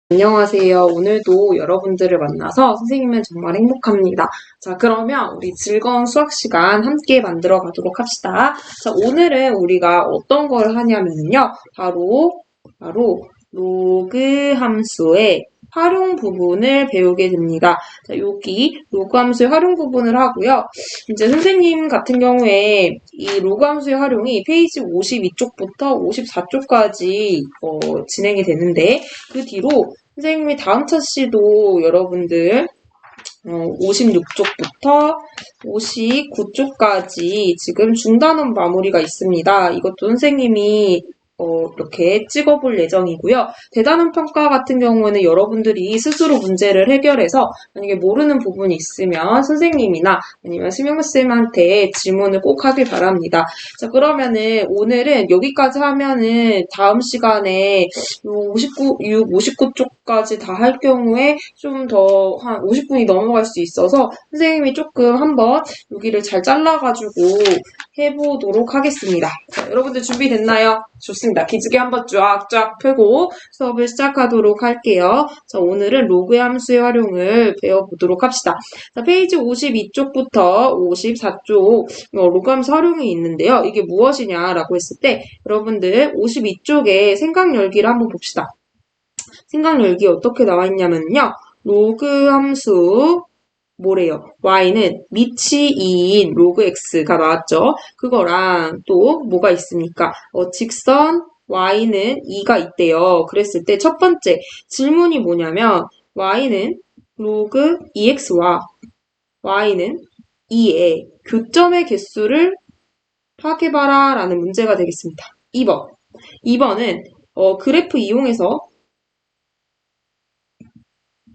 안녕하세요. 오늘도 여러분들을 만나서 선생님은 정말 행복합니다. 자, 그러면 우리 즐거운 수학 시간 함께 만들어 가도록 합시다. 자, 오늘은 우리가 어떤 걸 하냐면요. 바로 로그 함수의 활용 부분을 배우게 됩니다. 자, 여기 로그 함수의 활용 부분을 하고요. 이제 선생님 같은 경우에 이 로그 함수의 활용이 페이지 52쪽부터 54쪽까지 진행이 되는데 그 뒤로 선생님이 다음 차시도 여러분들 56쪽부터 59쪽까지 지금 중단원 마무리가 있습니다. 이것도 선생님이 이렇게 찍어볼 예정이고요. 대단원 평가 같은 경우에는 여러분들이 스스로 문제를 해결해서 만약에 모르는 부분이 있으면 선생님이나 아니면 수명쌤한테 질문을 꼭 하길 바랍니다. 자, 그러면은 오늘은 여기까지 하면은 다음 시간에 59쪽까지 다 할 경우에 좀 더 한 50분이 넘어갈 수 있어서 선생님이 조금 한번 여기를 잘 잘라가지고 해보도록 하겠습니다. 자, 여러분들 준비됐나요? 좋습니다. 기지개 한번 쫙쫙 펴고 수업을 시작하도록 할게요. 자, 오늘은 로그 함수의 활용을 배워보도록 합시다. 자, 페이지 52쪽부터 54쪽 로그 함수 활용이 있는데요. 이게 무엇이냐라고 했을 때 여러분들 52쪽에 생각 열기를 한번 봅시다. 생각 열기 어떻게 나와 있냐면요. 로그 함수 뭐래요? y는 밑이 2인 로그 x가 나왔죠. 그거랑 또 뭐가 있습니까? 직선 y는 2가 있대요. 그랬을 때 첫 번째 질문이 뭐냐면 y는 로그 2x와 y는 2의 교점의 개수를 파악해봐라 라는 문제가 되겠습니다. 2번은 그래프 이용해서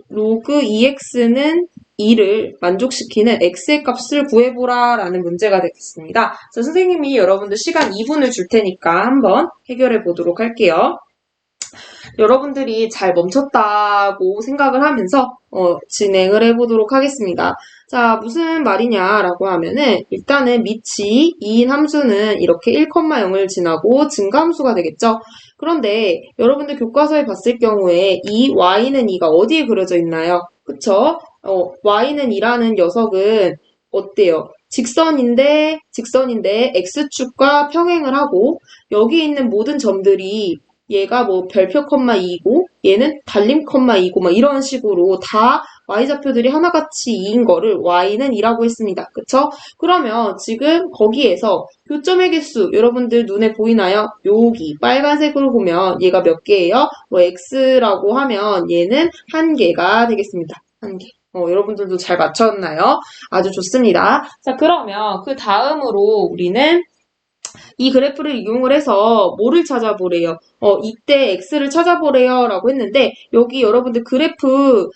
로그 2x는 2를 만족시키는 x의 값을 구해보라 라는 문제가 되겠습니다. 자, 선생님이 여러분들 시간 2분을 줄 테니까 한번 해결해 보도록 할게요. 여러분들이 잘 멈췄다고 생각을 하면서 진행을 해보도록 하겠습니다. 자, 무슨 말이냐라고 하면은 일단은 밑이 2인 함수는 이렇게 1,0을 지나고 증가함수가 되겠죠. 그런데 여러분들 교과서에 봤을 경우에 이 y는 2가 어디에 그려져 있나요? 그쵸? y는 2라는 녀석은 어때요? 직선인데 x축과 평행을 하고 여기 있는 모든 점들이 얘가 뭐 별표 컴마 2고 얘는 달림 컴마 2고 막 이런 식으로 다 y좌표들이 하나같이 2인 거를 y는 2라고 했습니다. 그쵸? 그러면 지금 거기에서 교점의 개수 여러분들 눈에 보이나요? 여기 빨간색으로 보면 얘가 몇 개예요? 뭐 x라고 하면 얘는 1개가 되겠습니다. 1개. 여러분들도 잘 맞췄나요? 아주 좋습니다. 자, 그러면 그 다음으로 우리는 이 그래프를 이용을 해서 뭐를 찾아보래요? 이때 x를 찾아보래요 라고 했는데 여기 여러분들 그래프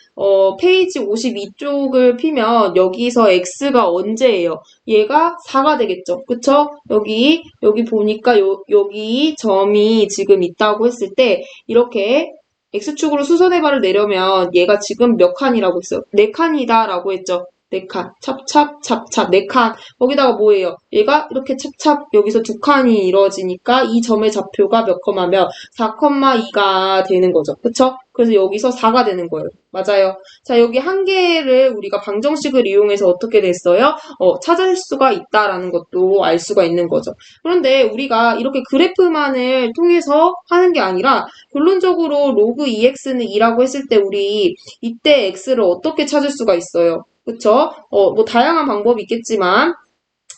페이지 52쪽을 피면 여기서 x가 언제예요? 얘가 4가 되겠죠. 그쵸? 여기 보니까 여기 점이 지금 있다고 했을 때 이렇게 x축으로 수선해발을 내려면 얘가 지금 몇 칸이라고 했어요? 4칸이다 라고 했죠. 4칸, 찹찹, 4칸. 거기다가 뭐예요? 얘가 이렇게 찹찹 여기서 2칸이 이루어지니까 이 점의 좌표가 몇 컴마면 4,2가 되는 거죠. 그쵸? 그래서 여기서 4가 되는 거예요. 맞아요. 자, 여기 한 개를 우리가 방정식을 이용해서 어떻게 됐어요? 찾을 수가 있다라는 것도 알 수가 있는 거죠. 그런데 우리가 이렇게 그래프만을 통해서 하는 게 아니라 결론적으로 로그 2x는 2라고 했을 때 우리 이때 x를 어떻게 찾을 수가 있어요? 그쵸? 뭐 다양한 방법이 있겠지만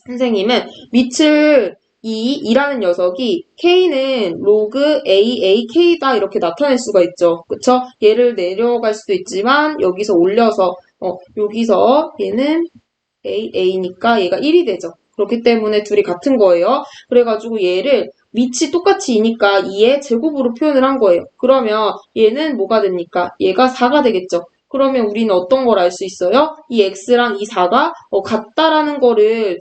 선생님은 밑을 2라는 녀석이 k는 로그 AAK다 이렇게 나타낼 수가 있죠. 그쵸? 얘를 내려갈 수도 있지만 여기서 올려서 여기서 얘는 AA니까 얘가 1이 되죠. 그렇기 때문에 둘이 같은 거예요. 그래가지고 얘를 밑이 똑같이 2니까 2의 제곱으로 표현을 한 거예요. 그러면 얘는 뭐가 됩니까? 얘가 4가 되겠죠. 그러면 우리는 어떤 걸 알 수 있어요? 이 x랑 이 4가 같다라는 거를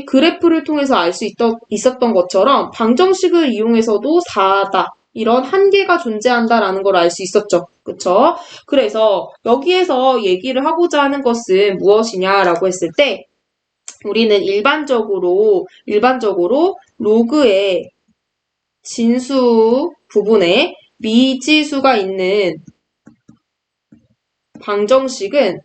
그래프를 통해서 알 수 있었던 것처럼 방정식을 이용해서도 4다. 이런 한계가 존재한다라는 걸 알 수 있었죠. 그쵸? 그래서 여기에서 얘기를 하고자 하는 것은 무엇이냐라고 했을 때 우리는 일반적으로 로그의 진수 부분에 미지수가 있는 방정식은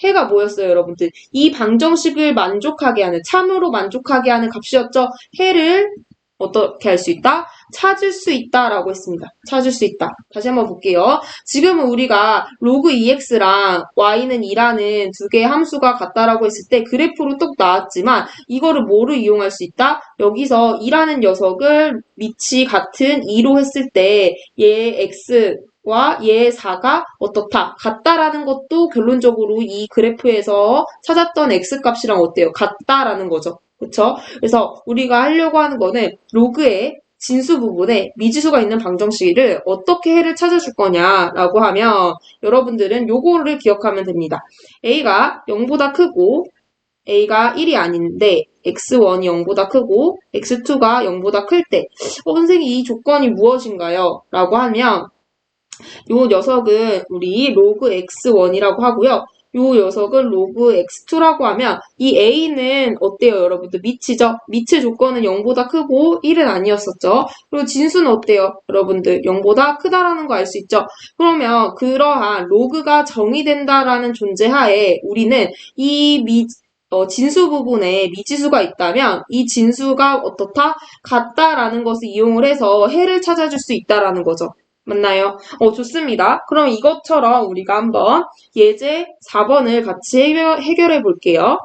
해가 뭐였어요, 여러분들? 이 방정식을 만족하게 하는, 참으로 만족하게 하는 값이었죠. 해를 어떻게 할 수 있다? 찾을 수 있다라고 했습니다. 찾을 수 있다. 다시 한번 볼게요. 지금은 우리가 로그 2x랑 y는 2라는 두 개의 함수가 같다라고 했을 때 그래프로 똑 나왔지만 이거를 뭐로 이용할 수 있다? 여기서 2라는 녀석을 밑이 같은 2로 했을 때 얘 x 와 얘의 4가 어떻다? 같다라는 것도 결론적으로 이 그래프에서 찾았던 x값이랑 어때요? 같다라는 거죠. 그쵸? 그래서 우리가 하려고 하는 거는 로그의 진수 부분에 미지수가 있는 방정식을 어떻게 해를 찾아줄 거냐라고 하면 여러분들은 요거를 기억하면 됩니다. a가 0보다 크고 a가 1이 아닌데 x1이 0보다 크고 x2가 0보다 클 때 선생님 이 조건이 무엇인가요? 라고 하면 요 녀석은 우리 로그 x1이라고 하고요. 요 녀석은 로그 x2라고 하면 이 a는 어때요, 여러분들? 미치죠? 미치 조건은 0보다 크고 1은 아니었었죠. 그리고 진수는 어때요, 여러분들? 0보다 크다라는 거 알 수 있죠? 그러면 그러한 로그가 정의된다라는 존재하에 우리는 이 진수 부분에 미지수가 있다면 이 진수가 어떻다? 같다라는 것을 이용을 해서 해를 찾아줄 수 있다라는 거죠. 맞나요? 좋습니다. 그럼 이것처럼 우리가 한번 예제 4번을 같이 해결해 볼게요.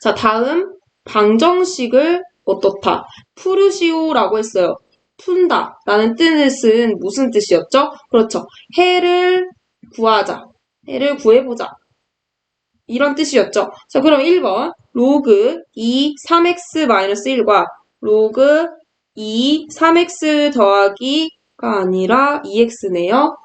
자, 다음 방정식을 어떻다? 푸르시오라고 했어요. 푼다 라는 뜻은 무슨 뜻이었죠? 그렇죠. 해를 구하자. 해를 구해보자. 이런 뜻이었죠. 자, 그럼 1번 로그 2 3x-1과 로그 2 3x 더하기 가 아니라 2x네요.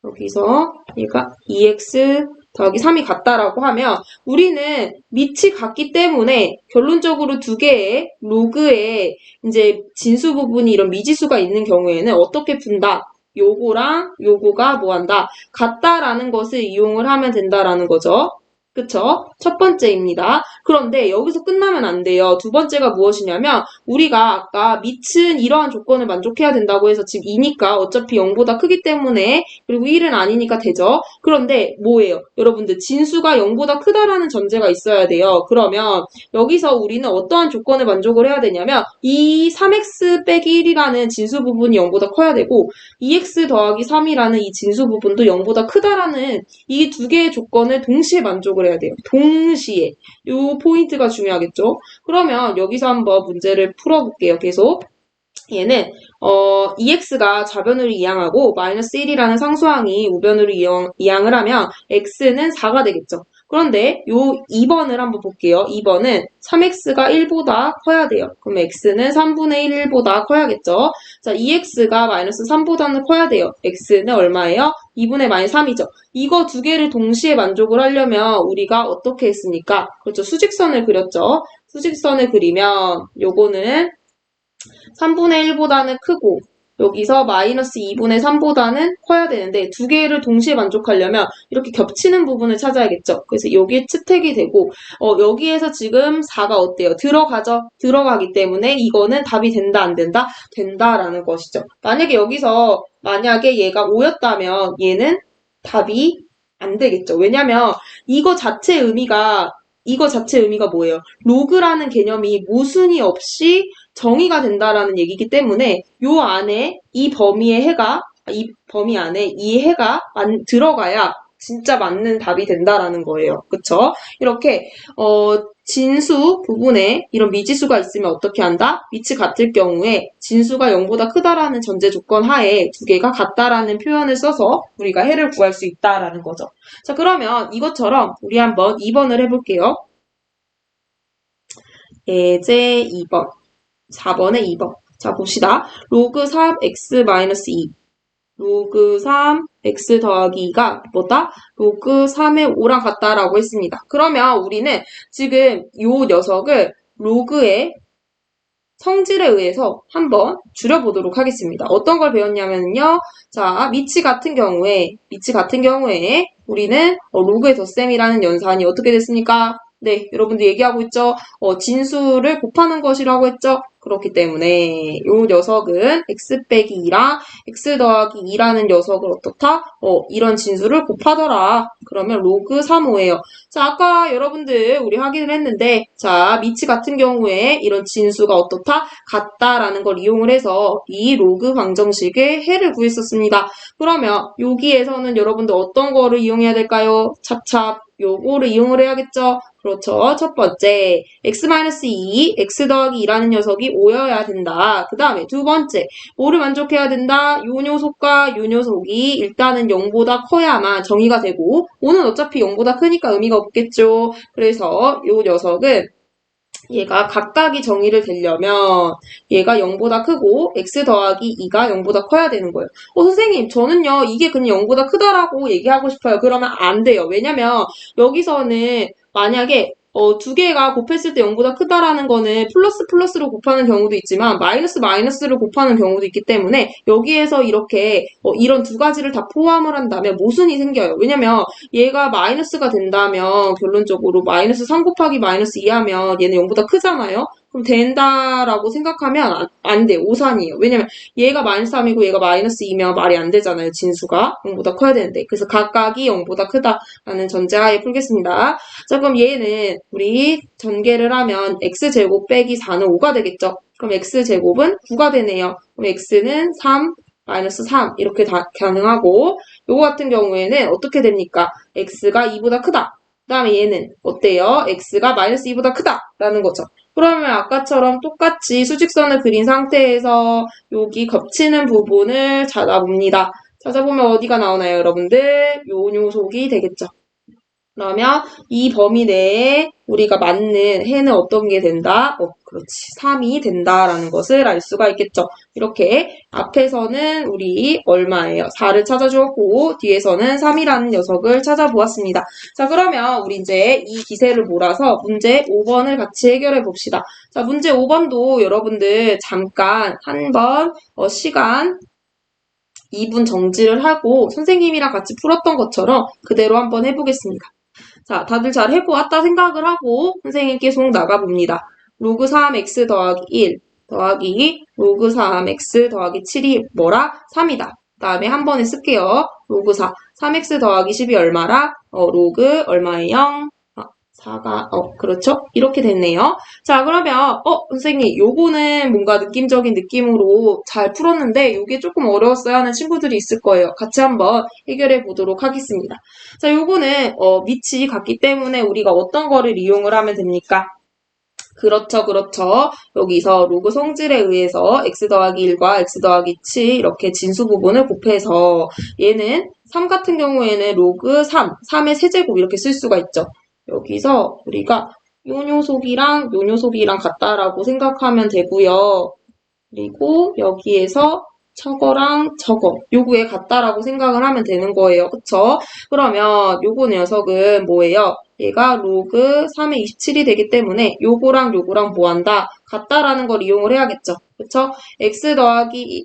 여기서 얘가 2x 더하기 3이 같다라고 하면 우리는 밑이 같기 때문에 결론적으로 두 개의 로그의 이제 진수 부분이 이런 미지수가 있는 경우에는 어떻게 푼다? 요거랑 요거가 뭐한다? 같다라는 것을 이용을 하면 된다라는 거죠. 그쵸? 첫 번째입니다. 그런데 여기서 끝나면 안 돼요. 두 번째가 무엇이냐면 우리가 아까 밑은 이러한 조건을 만족해야 된다고 해서 지금 2니까 어차피 0보다 크기 때문에 그리고 1은 아니니까 되죠. 그런데 뭐예요? 여러분들 진수가 0보다 크다라는 전제가 있어야 돼요. 그러면 여기서 우리는 어떠한 조건을 만족을 해야 되냐면 이 3x 빼기 1이라는 진수 부분이 0보다 커야 되고 2x 더하기 3이라는 이 진수 부분도 0보다 크다라는 이 두 개의 조건을 동시에 만족을 해야 돼요. 동시에. 이 포인트가 중요하겠죠? 그러면 여기서 한번 문제를 풀어볼게요. 계속. 얘는 2x가 좌변으로 이항하고 마이너스 1이라는 상수항이 우변으로 이항을 하면 x는 4가 되겠죠. 그런데 요 2번을 한번 볼게요. 2번은 3x가 1보다 커야 돼요. 그럼 x는 3분의 1보다 커야겠죠. 자, 2x가 마이너스 3보다는 커야 돼요. x는 얼마예요? 2분의 마이너스 3이죠. 이거 두 개를 동시에 만족을 하려면 우리가 어떻게 했습니까? 그렇죠. 수직선을 그렸죠. 수직선을 그리면 요거는 3분의 1보다는 크고 여기서 마이너스 2분의 3보다는 커야 되는데 두 개를 동시에 만족하려면 이렇게 겹치는 부분을 찾아야겠죠. 그래서 여기에 채택이 되고 여기에서 지금 4가 어때요? 들어가죠? 들어가기 때문에 이거는 답이 된다 안 된다? 된다라는 것이죠. 만약에 얘가 5였다면 얘는 답이 안 되겠죠. 왜냐면 이거 자체 의미가 뭐예요? 로그라는 개념이 모순이 없이 정의가 된다라는 얘기이기 때문에 요 안에 이 범위 안에 이 해가 들어가야 진짜 맞는 답이 된다라는 거예요. 그쵸? 이렇게 진수 부분에 이런 미지수가 있으면 어떻게 한다? 밑이 같을 경우에 진수가 0보다 크다라는 전제 조건 하에 두 개가 같다라는 표현을 써서 우리가 해를 구할 수 있다라는 거죠. 자, 그러면 이것처럼 우리 한번 2번을 해볼게요. 예제 2번. 4번에 2번. 자, 봅시다. 로그 3x-2. 로그 3x 더하기 2가 뭐다? 로그 3의 5랑 같다라고 했습니다. 그러면 우리는 지금 요 녀석을 로그의 성질에 의해서 한번 줄여보도록 하겠습니다. 어떤 걸 배웠냐면요. 자, 밑이 같은 경우에 우리는 로그의 덧셈이라는 연산이 어떻게 됐습니까? 네, 여러분들 얘기하고 있죠? 진수를 곱하는 것이라고 했죠? 그렇기 때문에 요 녀석은 x 빼기 2랑 x 더하기 2라는 녀석을 어떻다? 이런 진수를 곱하더라. 그러면 로그 3호예요. 자, 아까 여러분들 우리 확인을 했는데 자, 미치 같은 경우에 이런 진수가 어떻다? 같다라는 걸 이용을 해서 이 로그 방정식의 해를 구했었습니다. 그러면 여기에서는 여러분들 어떤 거를 이용해야 될까요? 차차 요거를 이용을 해야겠죠? 그렇죠. 첫 번째, x-2, x 더하기 2라는 녀석이 5여야 된다. 그 다음에 두 번째, 뭐를 만족해야 된다? 요 녀석과 요 녀석이 일단은 0보다 커야만 정의가 되고 5는 어차피 0보다 크니까 의미가 없겠죠. 그래서 요 녀석은 얘가 각각이 정의를 되려면 얘가 0보다 크고 x 더하기 2가 0보다 커야 되는 거예요. 선생님 저는요 이게 그냥 0보다 크다라고 얘기하고 싶어요. 그러면 안 돼요. 왜냐면 여기서는 만약에 두 개가 곱했을 때 0보다 크다라는 거는 플러스 플러스로 곱하는 경우도 있지만 마이너스 마이너스를 곱하는 경우도 있기 때문에 여기에서 이렇게 이런 두 가지를 다 포함을 한다면 모순이 생겨요. 왜냐면 얘가 마이너스가 된다면 결론적으로 마이너스 3 곱하기 마이너스 2 하면 얘는 0보다 크잖아요? 그럼 된다라고 생각하면 안 돼요. 오산이에요. 왜냐면 얘가 마이너스 3이고 얘가 마이너스 2면 말이 안 되잖아요. 진수가 0보다 커야 되는데. 그래서 각각이 0보다 크다라는 전제하에 풀겠습니다. 자, 그럼 얘는 우리 전개를 하면 x제곱 빼기 4는 5가 되겠죠? 그럼 x제곱은 9가 되네요. 그럼 x는 3, 마이너스 3 이렇게 다 가능하고 요거 같은 경우에는 어떻게 됩니까? x가 2보다 크다. 그 다음에 얘는 어때요? x가 마이너스 2보다 크다라는 거죠. 그러면 아까처럼 똑같이 수직선을 그린 상태에서 여기 겹치는 부분을 찾아봅니다. 찾아보면 어디가 나오나요, 여러분들? 요 녀석이 되겠죠. 그러면 이 범위 내에 우리가 맞는 해는 어떤 게 된다? 그렇지. 3이 된다라는 것을 알 수가 있겠죠. 이렇게 앞에서는 우리 얼마예요? 4를 찾아주었고 뒤에서는 3이라는 녀석을 찾아보았습니다. 자, 그러면 우리 이제 이 기세를 몰아서 문제 5번을 같이 해결해 봅시다. 자, 문제 5번도 여러분들 잠깐 한번 시간 2분 정지를 하고 선생님이랑 같이 풀었던 것처럼 그대로 한번 해보겠습니다. 자, 다들 잘 해보았다 생각을 하고 선생님께 속 나가봅니다. 로그 3x 더하기 1 더하기 로그 3x 더하기 7이 뭐라? 3이다. 그 다음에 한 번에 쓸게요. 로그 4. 3x 더하기 10이 얼마라? 로그 얼마에 0? 4가, 그렇죠? 이렇게 됐네요. 자, 그러면, 선생님, 요거는 뭔가 느낌적인 느낌으로 잘 풀었는데, 요게 조금 어려웠어야 하는 친구들이 있을 거예요. 같이 한번 해결해 보도록 하겠습니다. 자, 요거는, 밑이 같기 때문에 우리가 어떤 거를 이용을 하면 됩니까? 그렇죠, 그렇죠. 여기서 로그 성질에 의해서 x 더하기 1과 x 더하기 7 이렇게 진수 부분을 곱해서 얘는 3 같은 경우에는 로그 3, 3의 세제곱 이렇게 쓸 수가 있죠. 여기서 우리가 요 녀석이랑 요 녀석이랑 같다라고 생각하면 되고요. 그리고 여기에서 저거랑 저거 요거에 같다라고 생각을 하면 되는 거예요. 그쵸? 그러면 요거 녀석은 뭐예요? 얘가 로그 3의 27이 되기 때문에 요거랑 요거랑 뭐 한다? 같다라는 걸 이용을 해야겠죠. 그쵸? x 더하기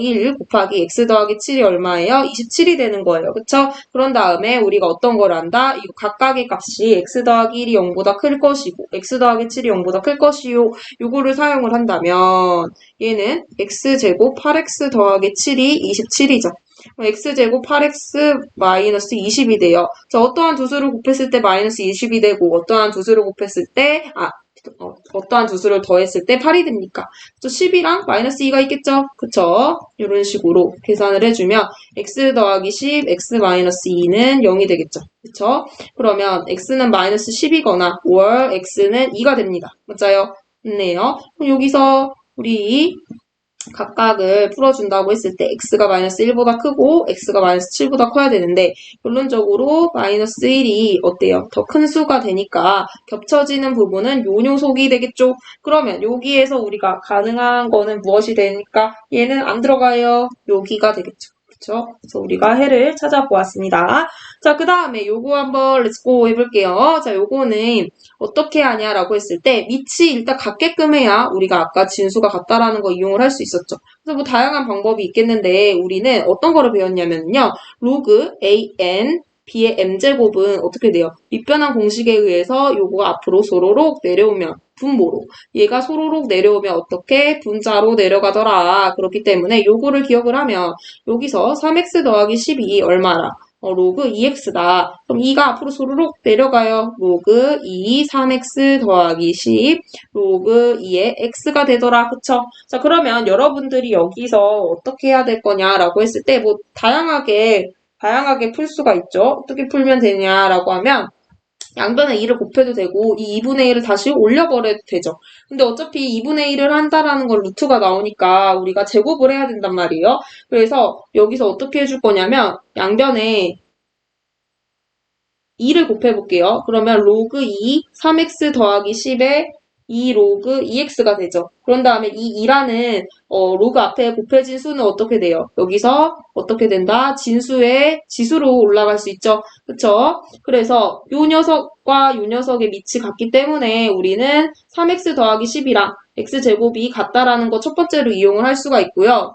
1 곱하기 x 더하기 7이 얼마예요? 27이 되는 거예요. 그쵸? 그런 다음에 우리가 어떤 걸 안다? 이거 각각의 값이 x 더하기 1이 0보다 클 것이고 x 더하기 7이 0보다 클 것이요. 요거를 사용을 한다면 얘는 x제곱 8x 더하기 7이 27이죠. x제곱 8x 마이너스 20이 돼요. 자, 어떠한 두 수를 곱했을 때 마이너스 20이 되고 어떠한 두 수를 곱했을 때 어떠한 두 수를 더했을 때 8이 됩니까? 10이랑 마이너스 2가 있겠죠? 그쵸? 이런 식으로 계산을 해주면 x 더하기 10, x 마이너스 2는 0이 되겠죠? 그쵸? 그러면 x는 마이너스 10이거나 or x는 2가 됩니다. 맞아요? 맞네요. 그럼 여기서 우리 각각을 풀어준다고 했을 때 x가 마이너스 1보다 크고 x가 마이너스 7보다 커야 되는데 결론적으로 마이너스 1이 어때요? 더 큰 수가 되니까 겹쳐지는 부분은 요 녀석이 되겠죠? 그러면 여기에서 우리가 가능한 거는 무엇이 되니까 얘는 안 들어가요. 여기가 되겠죠. 그쵸? 그래서 우리가 해를 찾아보았습니다. 자, 그 다음에 요거 한번 렛츠고 해볼게요. 자, 요거는 어떻게 하냐라고 했을 때 밑이 일단 같게끔 해야 우리가 아까 진수가 같다라는 거 이용을 할 수 있었죠. 그래서 뭐 다양한 방법이 있겠는데 우리는 어떤 거를 배웠냐면요. 로그 an b의 m제곱은 어떻게 돼요? 밑변환 공식에 의해서 요거가 앞으로 소로록 내려오면 분모로, 얘가 소로록 내려오면 어떻게? 분자로 내려가더라. 그렇기 때문에 요거를 기억을 하면 여기서 3x 더하기 12 얼마라? 로그 2x다. 그럼 2가 앞으로 소로록 내려가요. 로그 2, 3x 더하기 10, 로그 2의 x가 되더라. 그쵸? 자, 그러면 여러분들이 여기서 어떻게 해야 될 거냐라고 했을 때, 뭐, 다양하게 풀 수가 있죠. 어떻게 풀면 되냐라고 하면, 양변에 2를 곱해도 되고 이 2분의 1을 다시 올려버려도 되죠. 근데 어차피 2분의 1을 한다라는 건 루트가 나오니까 우리가 제곱을 해야 된단 말이에요. 그래서 여기서 어떻게 해줄 거냐면 양변에 2를 곱해볼게요. 그러면 로그 2, 3x 더하기 10에 2 로그 2x가 되죠. 그런 다음에 이 2라는 로그 앞에 곱해진 수는 어떻게 돼요? 여기서 어떻게 된다? 진수의 지수로 올라갈 수 있죠. 그쵸? 그래서 요 녀석과 요 녀석의 밑이 같기 때문에 우리는 3x 더하기 10이랑 x제곱이 같다라는 거 첫 번째로 이용을 할 수가 있고요.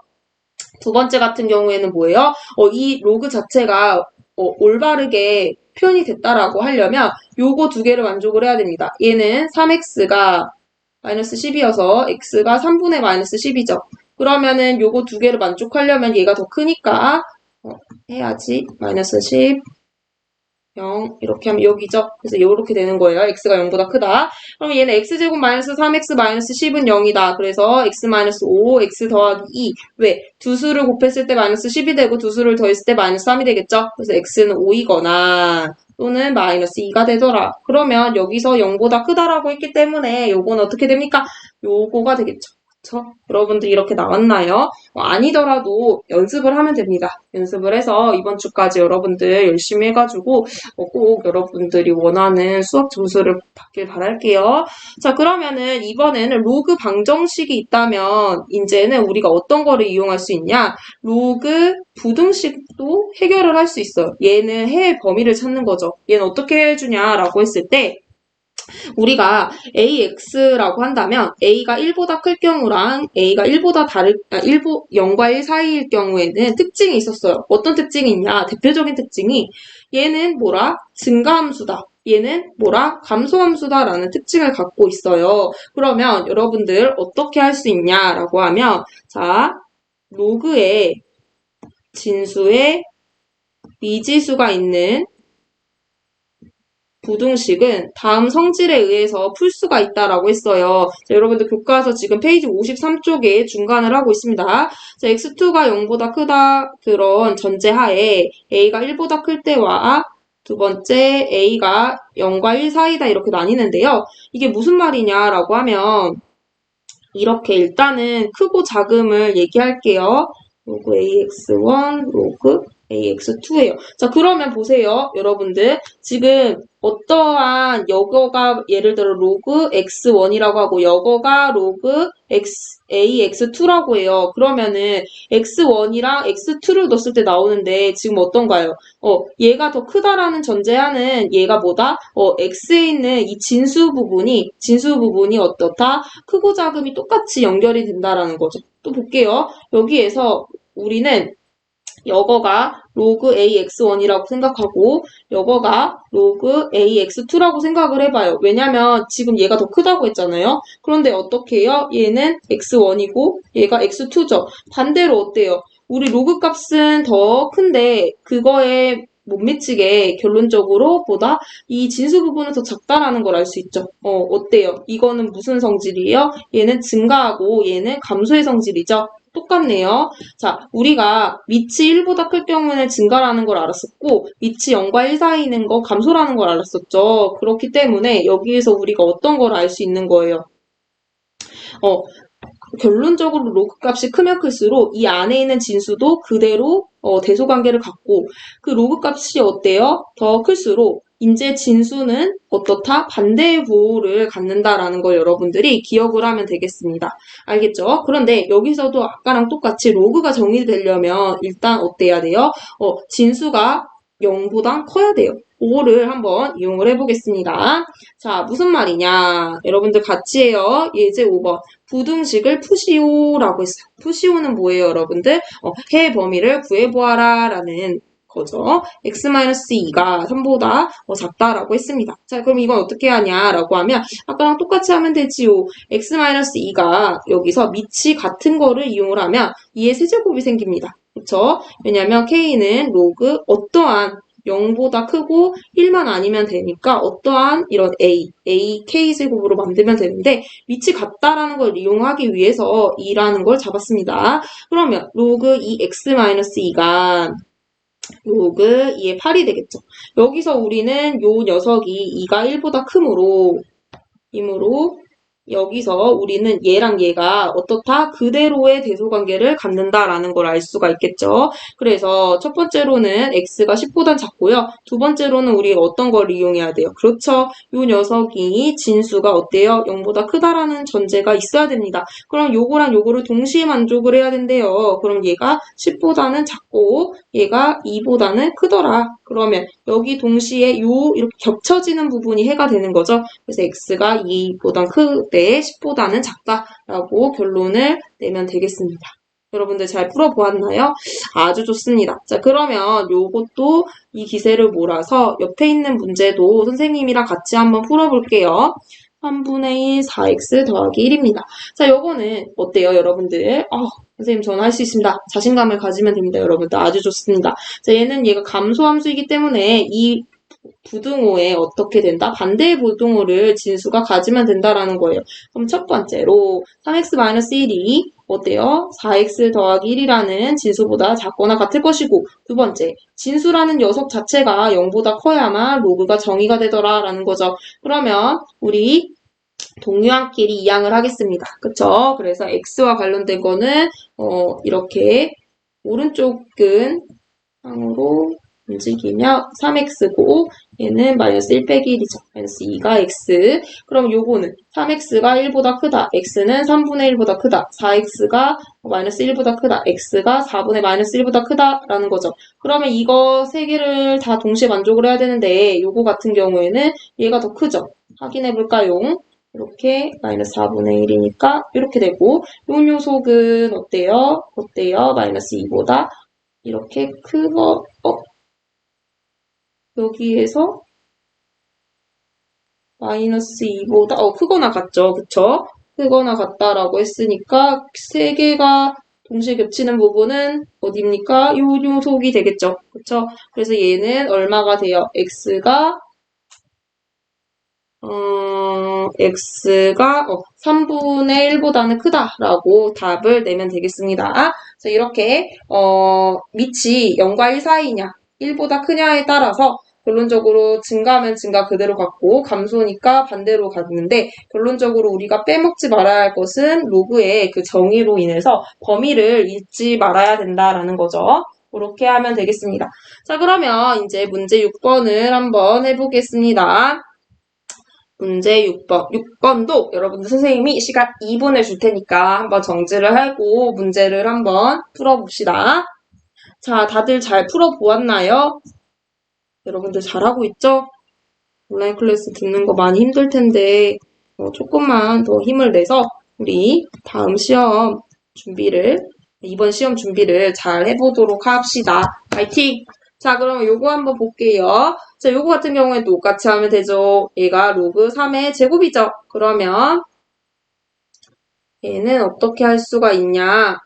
두 번째 같은 경우에는 뭐예요? 이 로그 자체가 올바르게 표현이 됐다라고 하려면 요거 두 개를 만족을 해야 됩니다. 얘는 3x가 마이너스 10이어서 x가 3분의 마이너스 10이죠. 그러면은 요거 두 개를 만족하려면 얘가 더 크니까 해야지. 마이너스 10, 0 이렇게 하면 여기죠. 그래서 이렇게 되는 거예요. x가 0보다 크다. 그럼 얘는 x제곱 마이너스 3x 마이너스 10은 0이다. 그래서 x 마이너스 5, x 더하기 2. 왜? 두 수를 곱했을 때 마이너스 10이 되고 두 수를 더했을 때 마이너스 3이 되겠죠. 그래서 x는 5이거나 또는 마이너스 2가 되더라. 그러면 여기서 0보다 크다라고 했기 때문에 요건 어떻게 됩니까? 요거가 되겠죠. 그쵸? 여러분들 이렇게 나왔나요? 아니더라도 연습을 하면 됩니다. 연습을 해서 이번 주까지 여러분들 열심히 해가지고 꼭 여러분들이 원하는 수학 점수를 받길 바랄게요. 자, 그러면은 이번에는 로그 방정식이 있다면 이제는 우리가 어떤 거를 이용할 수 있냐? 로그 부등식도 해결을 할 수 있어요. 얘는 해의 범위를 찾는 거죠. 얘는 어떻게 해주냐라고 했을 때 우리가 AX라고 한다면 A가 1보다 클 경우랑 A가 0과 1 사이일 경우에는 특징이 있었어요. 어떤 특징이 있냐? 대표적인 특징이 얘는 뭐라? 증가함수다. 얘는 뭐라? 감소함수다라는 특징을 갖고 있어요. 그러면 여러분들 어떻게 할 수 있냐라고 하면 자, 로그에 진수에 미지수가 있는 부등식은 다음 성질에 의해서 풀 수가 있다라고 했어요. 자, 여러분들 교과서 지금 페이지 53쪽에 중간을 하고 있습니다. 자, x2가 0보다 크다 그런 전제하에 a가 1보다 클 때와 두 번째 a가 0과 1 사이다 이렇게 나뉘는데요. 이게 무슨 말이냐라고 하면 이렇게 일단은 크고 작음을 얘기할게요. 로그 ax1, 로그 ax2예요. 자, 그러면 보세요. 여러분들. 지금 어떠한 여거가 예를 들어 로그 x1이라고 하고 여거가 로그 ax2라고 해요. 그러면은 x1이랑 x2를 넣었을 때 나오는데 지금 어떤가요? 얘가 더 크다라는 전제하는 얘가 뭐다? x에 있는 이 진수 부분이 어떻다? 크고 작음이 똑같이 연결이 된다라는 거죠. 또 볼게요. 여기에서 우리는 여거가 로그 ax1이라고 생각하고 여거가 로그 ax2라고 생각을 해봐요. 왜냐면 지금 얘가 더 크다고 했잖아요. 그런데 어떻게 해요? 얘는 x1이고 얘가 x2죠. 반대로 어때요? 우리 로그 값은 더 큰데 그거에 못 미치게 결론적으로 보다 이 진수 부분은 더 작다라는 걸 알 수 있죠. 어때요? 이거는 무슨 성질이에요? 얘는 증가하고 얘는 감소의 성질이죠. 똑같네요. 자, 우리가 밑이 1보다 클 경우에는 증가라는 걸 알았었고 밑이 0과 1 사이는 거 감소라는 걸 알았었죠. 그렇기 때문에 여기에서 우리가 어떤 걸 알 수 있는 거예요? 결론적으로 로그 값이 크면 클수록 이 안에 있는 진수도 그대로 대소관계를 갖고 그 로그 값이 어때요? 더 클수록 이제 진수는 어떻다? 반대의 부호를 갖는다라는 걸 여러분들이 기억을 하면 되겠습니다. 알겠죠? 그런데 여기서도 아까랑 똑같이 로그가 정의되려면 일단 어때야 돼요? 진수가 0보다 커야 돼요. 5를 한번 이용을 해보겠습니다. 자, 무슨 말이냐? 여러분들 같이 해요. 예제 5번. 부등식을 푸시오라고 했어요. 푸시오는 뭐예요, 여러분들? 해의 범위를 구해보아라 라는 거죠. x-2가 3보다 작다라고 했습니다. 자, 그럼 이건 어떻게 하냐라고 하면 아까랑 똑같이 하면 되지요. x-2가 여기서 밑이 같은 거를 이용을 하면 2의 세제곱이 생깁니다. 그쵸? 왜냐면 k는 로그 어떠한 0보다 크고 1만 아니면 되니까 어떠한 이런 a, k제곱으로 만들면 되는데 밑이 같다라는 걸 이용하기 위해서 2라는 걸 잡았습니다. 그러면 로그 2x-2가 로그 2의 8이 되겠죠. 여기서 우리는 요 녀석이 2가 1보다 크므로 여기서 우리는 얘랑 얘가 어떻다? 그대로의 대소관계를 갖는다라는 걸 알 수가 있겠죠. 그래서 첫 번째로는 x가 10보단 작고요. 두 번째로는 우리가 어떤 걸 이용해야 돼요? 그렇죠. 요 녀석이 진수가 어때요? 0보다 크다라는 전제가 있어야 됩니다. 그럼 요거랑 요거를 동시에 만족을 해야 된대요. 그럼 얘가 10보다는 작고 얘가 2보다는 크더라. 그러면 여기 동시에 요 이렇게 겹쳐지는 부분이 해가 되는 거죠. 그래서 x가 2보다 크되 10보다는 작다라고 결론을 내면 되겠습니다. 여러분들 잘 풀어보았나요? 아주 좋습니다. 자, 그러면 요것도 이 기세를 몰아서 옆에 있는 문제도 선생님이랑 같이 한번 풀어볼게요. 3분의 1 4x 더하기 1입니다. 자, 요거는 어때요, 여러분들? 선생님 저는 할 수 있습니다. 자신감을 가지면 됩니다, 여러분들. 아주 좋습니다. 자, 얘가 감소함수이기 때문에 이 부등호에 어떻게 된다? 반대의 부등호를 진수가 가지면 된다라는 거예요. 그럼 첫 번째로 3x-1이 어때요? 4x 더하기 1이라는 진수보다 작거나 같을 것이고 두 번째, 진수라는 녀석 자체가 0보다 커야만 로그가 정의가 되더라라는 거죠. 그러면 우리 동류항끼리 이항을 하겠습니다. 그쵸? 그래서 x와 관련된 거는 이렇게 오른쪽은 항으로 움직이며 3x고 얘는 마이너스 1 빼기 1이죠. 마이너스 2가 x. 그럼 요거는 3x가 1보다 크다. x는 3분의 1보다 크다. 4x가 마이너스 1보다 크다. x가 4분의 마이너스 1보다 크다라는 거죠. 그러면 이거 세 개를 다 동시에 만족을 해야 되는데 요거 같은 경우에는 얘가 더 크죠. 확인해 볼까요? 이렇게 마이너스 4분의 1이니까 이렇게 되고 요 녀석은 어때요? 마이너스 2보다 이렇게 크고 여기에서 마이너스 2보다 크거나 같죠. 그쵸? 크거나 같다라고 했으니까 세 개가 동시에 겹치는 부분은 어디입니까? 요 녀석이 되겠죠. 그쵸? 그래서 얘는 얼마가 돼요? x가 3분의 1보다는 크다라고 답을 내면 되겠습니다. 자, 이렇게 밑이 0과 1 사이냐 1보다 크냐에 따라서 결론적으로 증가하면 증가 그대로 같고 감소니까 반대로 갔는데 결론적으로 우리가 빼먹지 말아야 할 것은 로그의 그 정의로 인해서 범위를 잊지 말아야 된다라는 거죠. 그렇게 하면 되겠습니다. 자, 그러면 이제 문제 6번을 한번 해보겠습니다. 문제 6번. 6번도 여러분들 선생님이 시간 2분을 줄 테니까 한번 정지를 하고 문제를 한번 풀어봅시다. 자, 다들 잘 풀어보았나요? 여러분들 잘하고 있죠? 온라인 클래스 듣는 거 많이 힘들 텐데 조금만 더 힘을 내서 우리 다음 시험 준비를 이번 시험 준비를 잘 해보도록 합시다. 파이팅! 자, 그럼 요거 한번 볼게요. 자, 요거 같은 경우에 똑같이 하면 되죠. 얘가 로그 3의 제곱이죠. 그러면 얘는 어떻게 할 수가 있냐?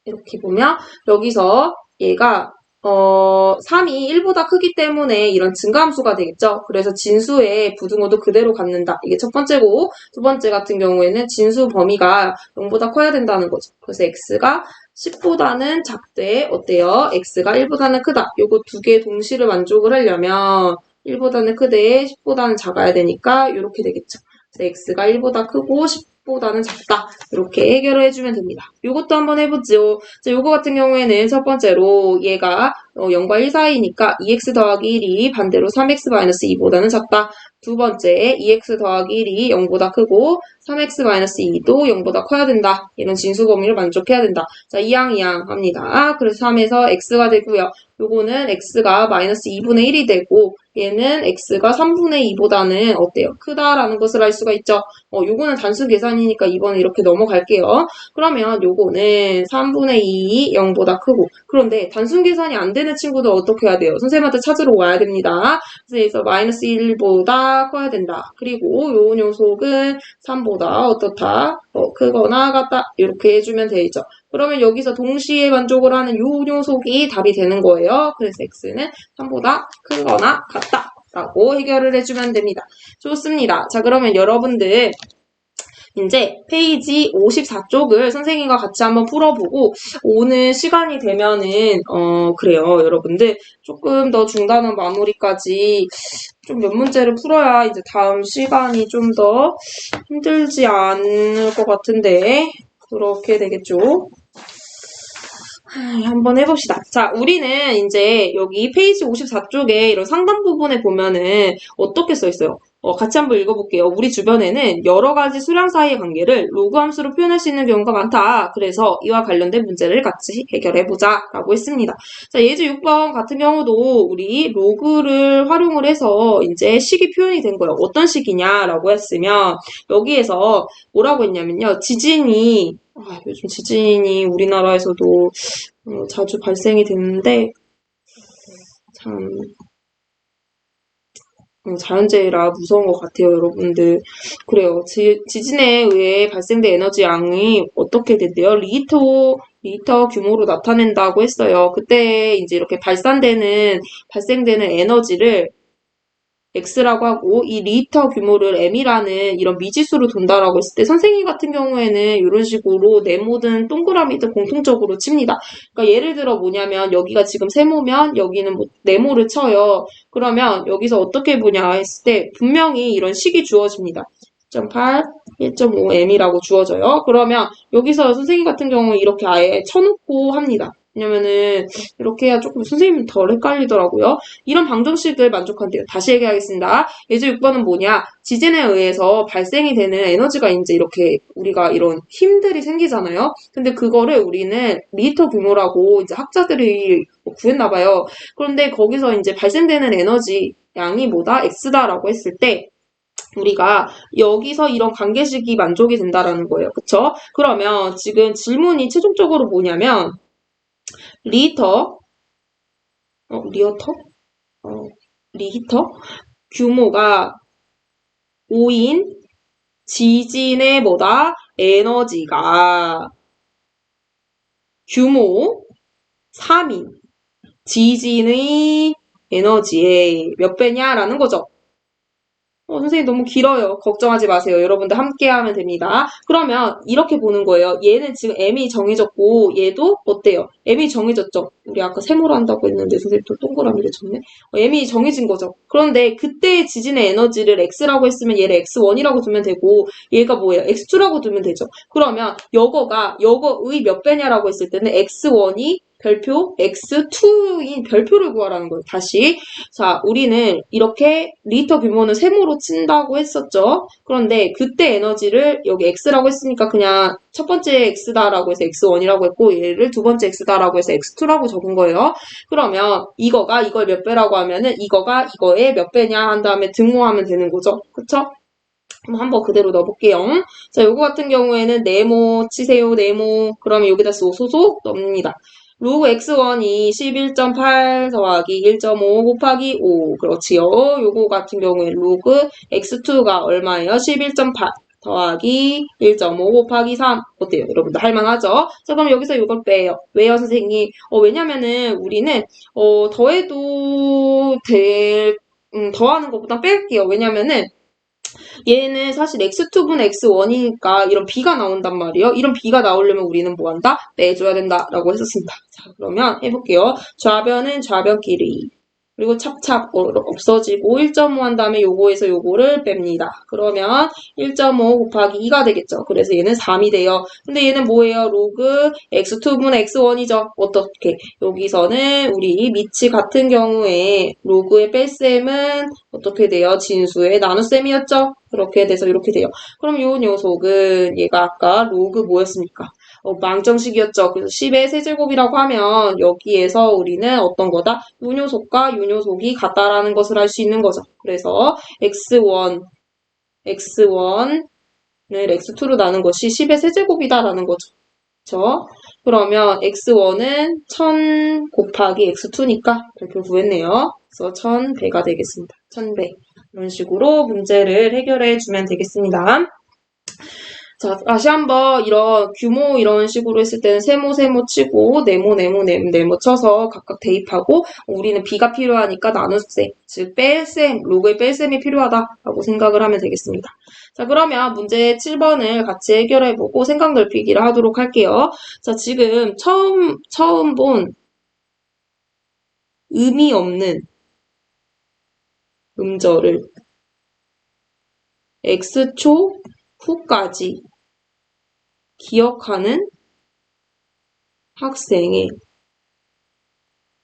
이렇게 보면 여기서 얘가 3이 1보다 크기 때문에 이런 증가함수가 되겠죠. 그래서 진수의 부등호도 그대로 갖는다. 이게 첫 번째고 두 번째 같은 경우에는 진수 범위가 0보다 커야 된다는 거죠. 그래서 x가 10보다는 작되 어때요? x가 1보다는 크다. 요거 두 개 동시를 만족을 하려면 1보다는 크되 10보다는 작아야 되니까 이렇게 되겠죠. 그래서 x가 1보다 크고 10보다는 작다. 이렇게 해결을 해주면 됩니다. 요것도 한번 해보죠. 자, 요거 같은 경우에는 첫 번째로 얘가 0과 1 사이니까 2x 더하기 1이 반대로 3x-2보다는 작다. 두 번째, 2x 더하기 1이 0보다 크고 3x-2도 0보다 커야 된다. 얘는 진수 범위를 만족해야 된다. 자, 이항 합니다. 그래서 3에서 x가 되고요. 요거는 x가 마이너스 2분의 1이 되고 얘는 x가 3분의 2보다는 어때요? 크다라는 것을 알 수가 있죠. 요거는 단수 계산이니까 이번에 이렇게 넘어갈게요. 그러면 요거는 3분의 2이 0보다 크고 그런데 단순 계산이 안 되는 되는 친구들 어떻게 해야 돼요? 선생님한테 찾으러 와야 됩니다. 그래서 마이너스 1보다 커야 된다. 그리고 요 녀석은 3보다 어떻다? 크거나 같다. 이렇게 해주면 되죠. 그러면 여기서 동시에 만족을 하는 요 녀석이 답이 되는 거예요. 그래서 x는 3보다 크거나 같다. 라고 해결을 해주면 됩니다. 좋습니다. 자, 그러면 여러분들 이제 페이지 54쪽을 선생님과 같이 한번 풀어보고 오늘 시간이 되면은 그래요. 여러분들 조금 더 중단원 마무리까지 좀 몇 문제를 풀어야 이제 다음 시간이 좀 더 힘들지 않을 것 같은데 그렇게 되겠죠. 한번 해봅시다. 자, 우리는 이제 여기 페이지 54쪽에 이런 상단 부분에 보면은 어떻게 써 있어요? 같이 한번 읽어볼게요. 우리 주변에는 여러 가지 수량 사이의 관계를 로그 함수로 표현할 수 있는 경우가 많다. 그래서 이와 관련된 문제를 같이 해결해보자 라고 했습니다. 자, 예제 6번 같은 경우도 우리 로그를 활용을 해서 이제 식이 표현이 된 거예요. 어떤 식이냐라고 했으면 여기에서 뭐라고 했냐면요. 요즘 지진이 우리나라에서도 자주 발생이 되는데 참 자연재해라 무서운 것 같아요, 여러분들. 그래요. 지진에 의해 발생된 에너지 양이 어떻게 된대요? 리터 규모로 나타낸다고 했어요. 그때 이제 이렇게 발생되는 에너지를 X라고 하고 이 리터 규모를 M이라는 이런 미지수로 둔다라고 했을 때 선생님 같은 경우에는 이런 식으로 네모든 동그라미든 공통적으로 칩니다. 그러니까 예를 들어 뭐냐면 여기가 지금 세모면 여기는 뭐 네모를 쳐요. 그러면 여기서 어떻게 보냐 했을 때 분명히 이런 식이 주어집니다. 1.8, 1.5M이라고 주어져요. 그러면 여기서 선생님 같은 경우는 이렇게 아예 쳐놓고 합니다. 왜냐면은 이렇게 해야 조금 선생님 덜 헷갈리더라고요. 이런 방정식을 만족한대요. 다시 얘기하겠습니다. 예제 6번은 뭐냐? 지진에 의해서 발생이 되는 에너지가 이제 이렇게 우리가 이런 힘들이 생기잖아요. 근데 그거를 우리는 리터 규모라고 이제 학자들이 구했나 봐요. 그런데 거기서 이제 발생되는 에너지 양이 뭐다? X다라고 했을 때 우리가 여기서 이런 관계식이 만족이 된다라는 거예요. 그쵸? 그러면 지금 질문이 최종적으로 뭐냐면 리터 규모가 5인 지진의 뭐다? 에너지가 규모 3인 지진의 에너지의 몇 배냐라는 거죠. 선생님 너무 길어요. 걱정하지 마세요. 여러분들 함께 하면 됩니다. 그러면 이렇게 보는 거예요. 얘는 지금 M이 정해졌고 얘도 어때요? M이 정해졌죠? 우리 아까 세모로 한다고 했는데 선생님 또 동그라미를 쳤네. M이 정해진 거죠. 그런데 그때 지진의 에너지를 X라고 했으면 얘를 X1이라고 두면 되고 얘가 뭐예요? X2라고 두면 되죠. 그러면 여거의 몇 배냐라고 했을 때는 X1이 별표 X2인 별표를 구하라는 거예요. 다시. 자, 우리는 이렇게 리터 규모는 세모로 친다고 했었죠. 그런데 그때 에너지를 여기 X라고 했으니까 그냥 첫 번째 X다라고 해서 X1이라고 했고 얘를 두 번째 X다라고 해서 X2라고 적은 거예요. 그러면 이걸 몇 배라고 하면은 이거가 이거의 몇 배냐 한 다음에 등호하면 되는 거죠. 그쵸? 한번 그대로 넣어볼게요. 자, 요거 같은 경우에는 네모 치세요. 네모. 그러면 여기다 소속 넣습니다. 로그 x1이 11.8 더하기 1.5 곱하기 5. 그렇지요. 요거 같은 경우에 로그 x2가 얼마예요? 11.8 더하기 1.5 곱하기 3. 어때요? 여러분들 할만하죠? 자, 그럼 여기서 이걸 빼요. 왜요, 선생님? 왜냐면은 우리는 더해도 더하는 것보다 뺄게요. 왜냐면은 얘는 사실 x2분 x1이니까 이런 b가 나온단 말이에요. 이런 b가 나오려면 우리는 뭐 한다? 빼줘야 된다라고 했었습니다. 자, 그러면 해볼게요. 좌변은 좌변끼리. 그리고 찹찹 없어지고 1.5 한 다음에 요거에서 요거를 뺍니다. 그러면 1.5 곱하기 2가 되겠죠. 그래서 얘는 3이 돼요. 근데 얘는 뭐예요? 로그 x2분 x1이죠. 어떻게? 여기서는 우리 밑이 같은 경우에 로그의 뺄셈은 어떻게 돼요? 진수의 나눗셈이었죠? 그렇게 돼서 이렇게 돼요. 그럼 요 녀석은 얘가 아까 로그 뭐였습니까? 망정식이었죠. 그래서 10의 세제곱이라고 하면 여기에서 우리는 어떤 거다? 요 녀석과 요 녀석이 같다라는 것을 알 수 있는 거죠. 그래서 x1을 x2로 나눈 것이 10의 세제곱이다라는 거죠. 그렇죠? 그러면 x1은 1000 곱하기 x2니까 이렇게 구했네요. 그래서 1000배가 되겠습니다. 1000배. 이런 식으로 문제를 해결해 주면 되겠습니다. 자, 다시 한번 이런 규모 이런 식으로 했을 때는 세모 치고 네모 쳐서 각각 대입하고 우리는 b가 필요하니까 나눗셈, 즉 뺄셈, 로그의 뺄셈이 필요하다라고 생각을 하면 되겠습니다. 자, 그러면 문제 7번을 같이 해결해보고 생각 넓히기를 하도록 할게요. 자, 지금 처음 본 의미 없는 음절을 x초 후까지 기억하는 학생의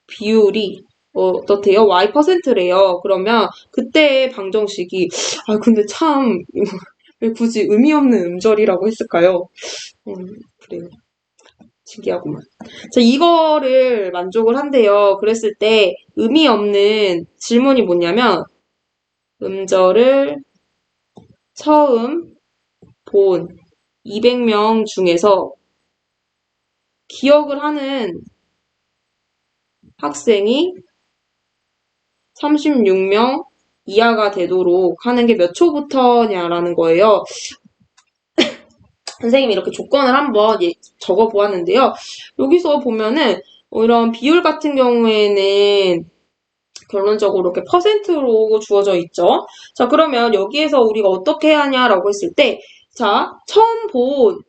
비율이 어떻대요? Y%래요. 그러면 그때의 방정식이 근데 참 왜 굳이 의미 없는 음절이라고 했을까요? 그래요. 신기하구만. 자, 이거를 만족을 한대요. 그랬을 때 의미 없는 질문이 뭐냐면 음절을 처음 본 200명 중에서 기억을 하는 학생이 36명 이하가 되도록 하는 게 몇 초부터냐라는 거예요. 선생님이 이렇게 조건을 한번 적어 보았는데요. 여기서 보면은 이런 비율 같은 경우에는 결론적으로 이렇게 퍼센트로 주어져 있죠. 자, 그러면 여기에서 우리가 어떻게 해야 하냐라고 했을 때, 자, 처음 본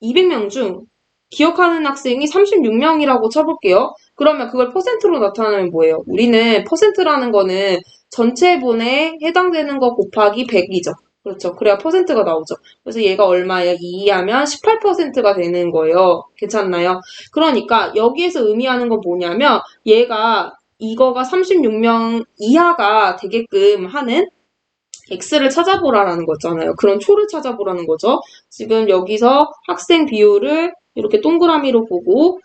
200명 중 기억하는 학생이 36명이라고 쳐볼게요. 그러면 그걸 퍼센트로 나타내면 뭐예요? 우리는 퍼센트라는 거는 전체 분에 해당되는 거 곱하기 100이죠. 그렇죠. 그래야 퍼센트가 나오죠. 그래서 얘가 얼마예요? 2 하면 18%가 되는 거예요. 괜찮나요? 그러니까 여기에서 의미하는 건 뭐냐면 얘가 이거가 36명 이하가 되게끔 하는 X를 찾아보라라는 거잖아요. 그런 초를 찾아보라는 거죠. 지금 여기서 학생 비율을 이렇게 동그라미로 보고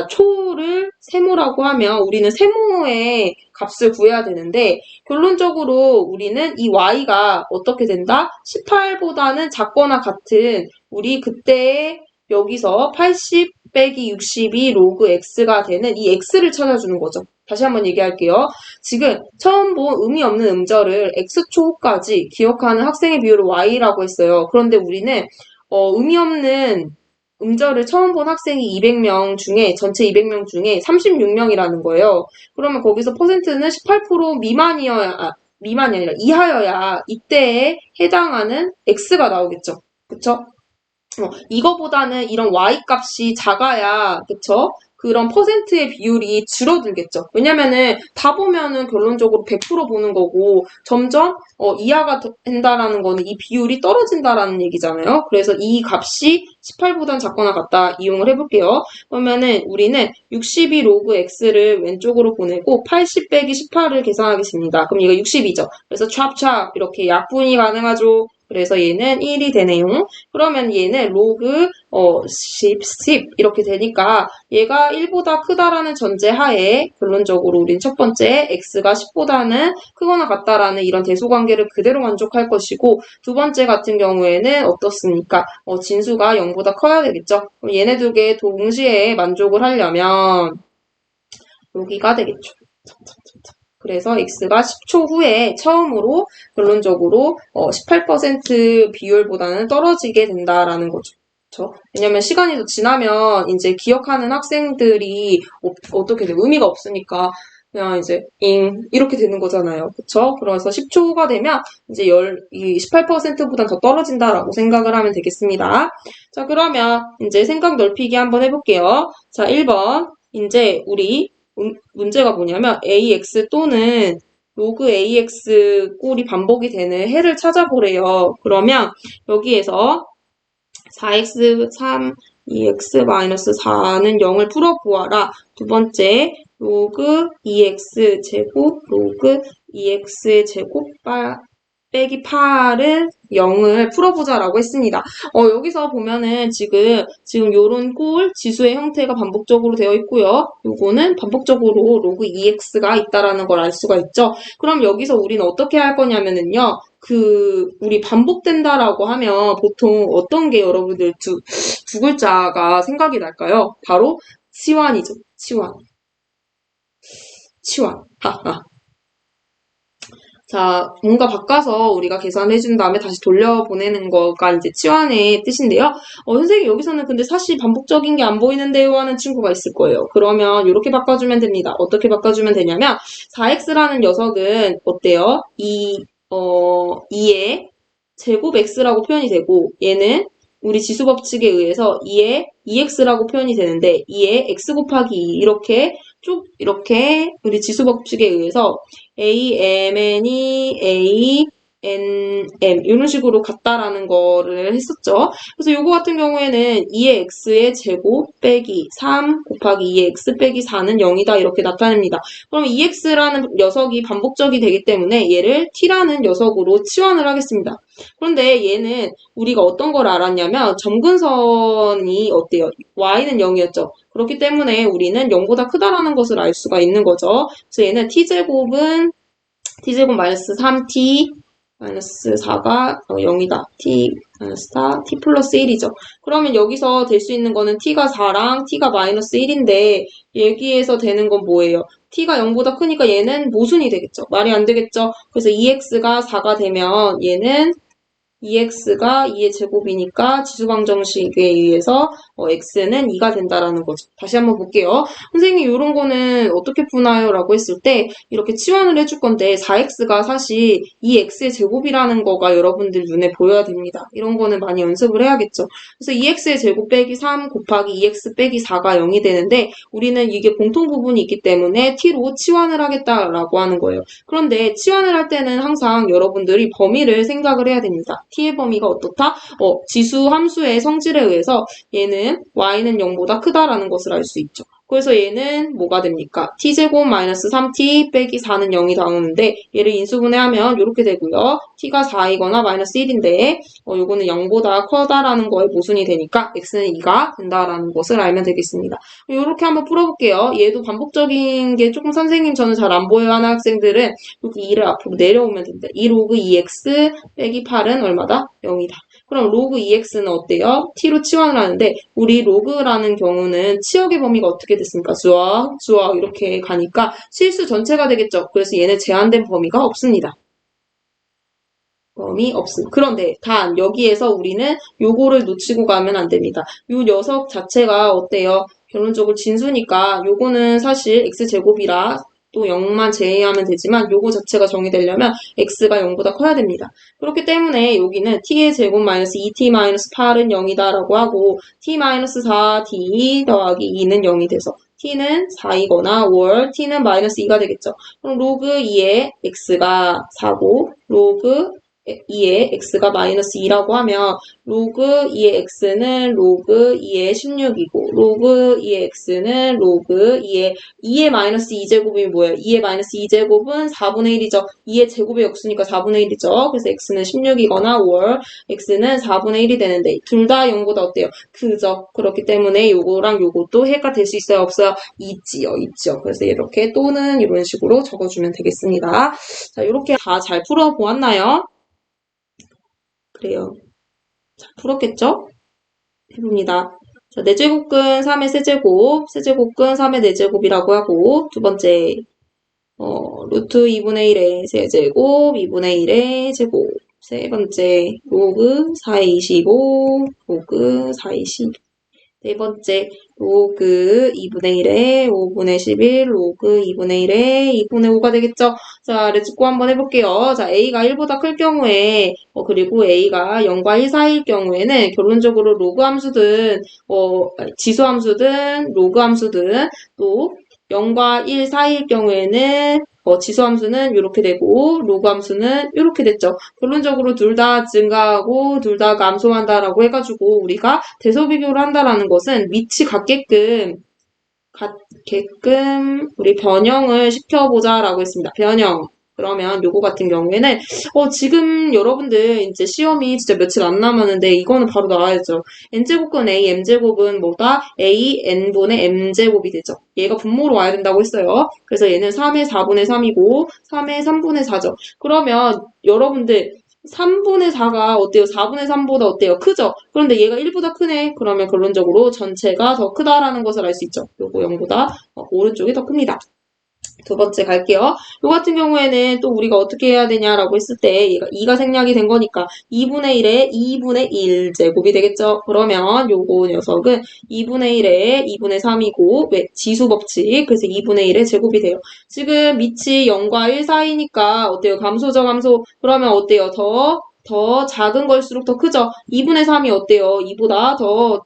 초를 세모라고 하면 우리는 세모의 값을 구해야 되는데 결론적으로 우리는 이 y가 어떻게 된다? 18보다는 작거나 같은 우리 그때 여기서 80 빼기 62 로그 x가 되는 이 x를 찾아주는 거죠. 다시 한번 얘기할게요. 지금 처음 본 의미 없는 음절을 x초까지 기억하는 학생의 비율을 y라고 했어요. 그런데 우리는 의미 없는 음절을 처음 본 학생이 200명 중에 전체 200명 중에 36명이라는 거예요. 그러면 거기서 퍼센트는 18% 미만이 아니라 이하여야 이때에 해당하는 x가 나오겠죠. 그쵸? 이거보다는 이런 y 값이 작아야 그쵸? 그런 퍼센트의 비율이 줄어들겠죠. 왜냐면은 다 보면은 결론적으로 100% 보는 거고 점점 이하가 된다라는 거는 이 비율이 떨어진다라는 얘기잖아요. 그래서 이 값이 18보단 작거나 같다 이용을 해볼게요. 그러면은 우리는 62 로그 x를 왼쪽으로 보내고 80 빼기 18을 계산하겠습니다. 그럼 얘가 60이죠. 그래서 찹찹 이렇게 약분이 가능하죠. 그래서 얘는 1이 되네요. 그러면 얘는 로그 10 이렇게 되니까 얘가 1보다 크다라는 전제하에 결론적으로 우린 첫 번째 x가 10보다는 크거나 같다라는 이런 대소관계를 그대로 만족할 것이고 두 번째 같은 경우에는 어떻습니까? 진수가 0보다 커야 되겠죠. 그럼 얘네 두 개 동시에 만족을 하려면 여기가 되겠죠. 그래서 x가 10초 후에 처음으로 결론적으로 18% 비율보다는 떨어지게 된다라는 거죠. 그렇죠? 왜냐면 시간이 더 지나면 이제 기억하는 학생들이 어떻게 돼? 의미가 없으니까 그냥 이제 이렇게 되는 거잖아요. 그쵸? 그래서 10초 후가 되면 이제 18%보다 더 떨어진다라고 생각을 하면 되겠습니다. 자, 그러면 이제 생각 넓히기 한번 해볼게요. 자, 1번. 이제 우리 문제가 뭐냐면 ax 또는 로그 ax 꼴이 반복이 되는 해를 찾아보래요. 그러면 여기에서 4x 3 2x-4는 0을 풀어보아라. 두 번째 로그 2x 제곱 로그 2x 제곱 빼기 8은 0을 풀어보자라고 했습니다. 여기서 보면은 지금 요런 꼴 지수의 형태가 반복적으로 되어 있고요. 요거는 반복적으로 로그 2x가 있다라는 걸 알 수가 있죠. 그럼 여기서 우리는 어떻게 할 거냐면은요. 우리 반복된다라고 하면 보통 어떤 게 여러분들 두 글자가 생각이 날까요? 바로 치환이죠. 치환. 치환. 하하. 자, 뭔가 바꿔서 우리가 계산해준 다음에 다시 돌려보내는 거가 이제 치환의 뜻인데요. 선생님 여기서는 근데 사실 반복적인 게 안 보이는데요 하는 친구가 있을 거예요. 그러면 이렇게 바꿔주면 됩니다. 어떻게 바꿔주면 되냐면 4x라는 녀석은 어때요? 2의 제곱 x라고 표현이 되고 얘는 우리 지수 법칙에 의해서 2의 2x라고 표현이 되는데 2의 x 곱하기 2 이렇게 쭉 이렇게 우리 지수 법칙에 의해서 AMN이 ANM 이런 식으로 같다라는 거를 했었죠. 그래서 요거 같은 경우에는 2의 x의 제곱 빼기 3 곱하기 2의 x 빼기 4는 0이다 이렇게 나타냅니다. 그럼 2x라는 녀석이 반복적이 되기 때문에 얘를 t라는 녀석으로 치환을 하겠습니다. 그런데 얘는 우리가 어떤 걸 알았냐면 점근선이 어때요? y는 0이었죠. 그렇기 때문에 우리는 0보다 크다라는 것을 알 수가 있는 거죠. 그래서 얘는 t제곱 마이너스 3t 마이너스 4가 0이다. t 마이너스 4, t 플러스 1이죠. 그러면 여기서 될 수 있는 거는 t가 4랑 t가 마이너스 1인데 여기에서 되는 건 뭐예요? t가 0보다 크니까 얘는 모순이 되겠죠. 말이 안 되겠죠. 그래서 2x가 4가 되면 얘는 2x가 2의 제곱이니까 지수방정식에 의해서 x는 2가 된다라는 거죠. 다시 한번 볼게요. 선생님 이런 거는 어떻게 푸나요? 라고 했을 때 이렇게 치환을 해줄 건데 4x가 사실 2x의 제곱이라는 거가 여러분들 눈에 보여야 됩니다. 이런 거는 많이 연습을 해야겠죠. 그래서 2x의 제곱 빼기 3 곱하기 2x 빼기 4가 0이 되는데 우리는 이게 공통 부분이 있기 때문에 t로 치환을 하겠다라고 하는 거예요. 그런데 치환을 할 때는 항상 여러분들이 범위를 생각을 해야 됩니다. t의 범위가 어떻다? 지수 함수의 성질에 의해서 얘는 y는 0보다 크다라는 것을 알 수 있죠. 그래서 얘는 뭐가 됩니까? t제곱 마이너스 3t 빼기 4는 0이 나오는데 얘를 인수분해하면 이렇게 되고요. t가 4이거나 마이너스 1인데 요거는 0보다 커다라는 거에 모순이 되니까 x는 2가 된다라는 것을 알면 되겠습니다. 이렇게 한번 풀어볼게요. 얘도 반복적인 게 조금 선생님 저는 잘 안 보여요 하는 학생들은 여기 2를 앞으로 내려오면 됩니다. 2 로그 2x 빼기 8은 얼마다? 0이다. 그럼 로그 2x는 어때요? t로 치환을 하는데 우리 로그라는 경우는 치역의 범위가 어떻게 됐습니까? 주어 이렇게 가니까 실수 전체가 되겠죠. 그래서 얘는 제한된 범위가 없습니다. 범위 없음. 그런데 단 여기에서 우리는 요거를 놓치고 가면 안 됩니다. 요 녀석 자체가 어때요? 결론적으로 진수니까 요거는 사실 x제곱이라 또 0만 제외하면 되지만 요거 자체가 정의되려면 x가 0보다 커야 됩니다. 그렇기 때문에 여기는 t의 제곱 마이너스 2t 마이너스 8은 0이다 라고 하고 t 마이너스 4t 더하기 2는 0이 돼서 t는 4이거나 or t는 마이너스 2가 되겠죠. 그럼 로그 2의 x가 4고 로그 2의 x가 마이너스 2라고 하면 로그 2의 x는 로그 2의 16이고 로그 2의 x는 로그 2의 마이너스 2제곱이 뭐예요? 2의 마이너스 2제곱은 4분의 1이죠. 2의 제곱의 역수니까 4분의 1이죠. 그래서 x는 16이거나 or x는 4분의 1이 되는데 둘 다 0보다 어때요? 크죠. 그렇기 때문에 요거랑 요것도 해가 될 수 있어요? 없어요? 있지요. 그래서 이렇게 또는 이런 식으로 적어주면 되겠습니다. 자, 이렇게 다 잘 풀어보았나요? 그래요. 자, 풀었겠죠? 해봅니다. 자, 4제곱근 3의 세제곱근 3의 4제곱이라고 하고, 두 번째, 루트 2분의 1의 세제곱, 2분의 1의 제곱. 세 번째, 로그 4의 25, 로그 4의 12. 네 번째, 로그 2분의 1에 5분의 11, 로그 2분의 1에 2분의 5가 되겠죠? 자, 렛츠고 한번 해볼게요. 자, a가 1보다 클 경우에, 그리고 a가 0과 1 사이일 경우에는 결론적으로 로그 함수든, 지수 함수든, 로그 함수든, 또 0과 1 사이일 경우에는 지수 함수는 이렇게 되고 로그 함수는 이렇게 됐죠. 결론적으로 둘 다 증가하고 둘 다 감소한다라고 해가지고 우리가 대소 비교를 한다라는 것은 밑이 같게끔 우리 변형을 시켜보자라고 했습니다. 변형. 그러면 요거 같은 경우에는 지금 여러분들 이제 시험이 진짜 며칠 안 남았는데 이거는 바로 나와야죠. n제곱근 a, m제곱은 뭐다? a, n분의 m제곱이 되죠. 얘가 분모로 와야 된다고 했어요. 그래서 얘는 3의 4분의 3이고 3의 3분의 4죠. 그러면 여러분들 3분의 4가 어때요? 4분의 3보다 어때요? 크죠? 그런데 얘가 1보다 크네. 그러면 결론적으로 전체가 더 크다라는 것을 알 수 있죠. 요거 0보다 오른쪽이 더 큽니다. 두 번째 갈게요. 요 같은 경우에는 또 우리가 어떻게 해야 되냐라고 했을 때 얘가 2가 생략이 된 거니까 2분의 1에 2분의 1 제곱이 되겠죠. 그러면 요거 녀석은 2분의 1에 2분의 3이고 왜? 지수 법칙. 그래서 2분의 1의 제곱이 돼요. 지금 밑이 0과 1 사이니까 어때요? 감소죠, 감소. 그러면 어때요? 더 작은 걸수록 더 크죠? 2분의 3이 어때요? 2보다 더